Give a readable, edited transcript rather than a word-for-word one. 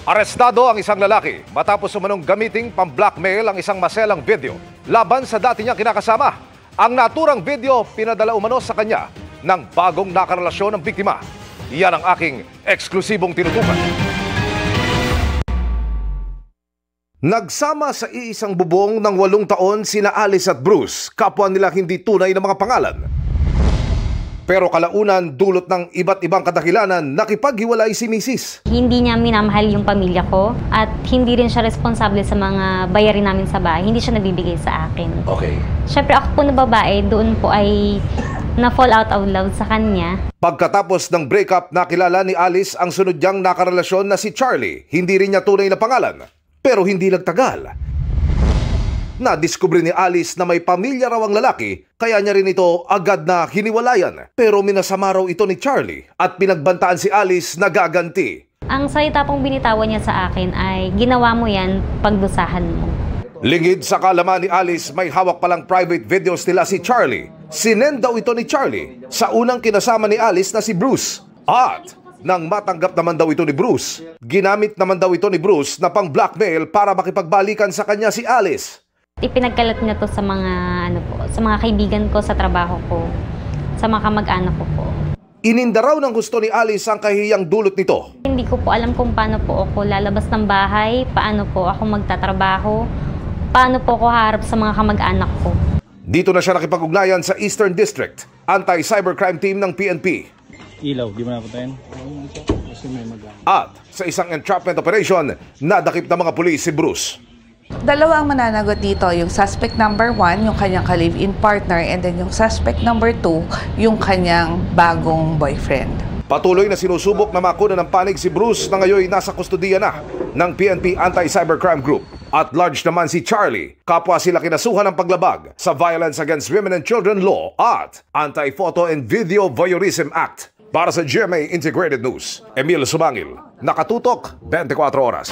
Arestado ang isang lalaki matapos umanong gamiting pang-blackmail ang isang maselang video laban sa dati niyang kinakasama. Ang naturang video pinadala umano sa kanya ng bagong nakarelasyon ng biktima. Iyan ang aking eksklusibong tinutukan. Nagsama sa iisang bubong ng 8 taon sina Alice at Bruce, kapwa nila hindi tunay na mga pangalan. Pero kalaunan dulot ng iba't ibang kadakilanan, nakipaghiwalay si Mrs. Hindi niya minamahal yung pamilya ko at hindi rin siya responsable sa mga bayarin namin sa bahay. Hindi siya nagbibigay sa akin. Okay. Siyempre ako po na babae, doon po ay na-fall out of love sa kanya. Pagkatapos ng breakup, nakilala ni Alice ang sunod niyang nakarelasyon na si Charlie. Hindi rin niya tunay na pangalan. Pero hindi nagtagal, nadiskubre ni Alice na may pamilya raw ang lalaki, kaya niya rin ito agad na hiniwalayan. Pero minasama raw ito ni Charlie at pinagbantaan si Alice na gaganti. Ang salita pong binitawan niya sa akin ay, ginawa mo yan, pagdusahan mo. Lingid sa kalaman ni Alice, may hawak palang private videos nila si Charlie. Sinend daw ito ni Charlie sa unang kinasama ni Alice na si Bruce. At nang matanggap naman daw ito ni Bruce, ginamit naman daw ito ni Bruce na pang-blackmail para makipagbalikan sa kanya si Alice. Ipinagkalat niya to sa mga sa mga kaibigan ko sa trabaho ko, sa mga kamag-anak ko po. Ininda raw ng gusto ni Alice ang kahiyang dulot nito. Hindi ko po alam kung paano po ako lalabas ng bahay, paano po ako magtatrabaho, paano po ako harap sa mga kamag-anak ko. Dito na siya nakipag-ugnayan sa Eastern District, Anti-Cybercrime Team ng PNP. Ilaw, di mo napatayin? At sa isang entrapment operation, nadakip ng mga pulis si Bruce. Dalawa ang mananagot dito, yung suspect number 1, yung kanyang ka-live-in partner, and then yung suspect number 2, yung kanyang bagong boyfriend. Patuloy na sinusubok na makuna ng panig si Bruce na ngayon nasa kustudiya na ng PNP Anti-Cybercrime Group. At large naman si Charlie, kapwa sila kinasuhan ng paglabag sa Violence Against Women and Children Law at Anti-Photo and Video Voyeurism Act. Para sa GMA Integrated News, Emil Sumangil, nakatutok 24 oras.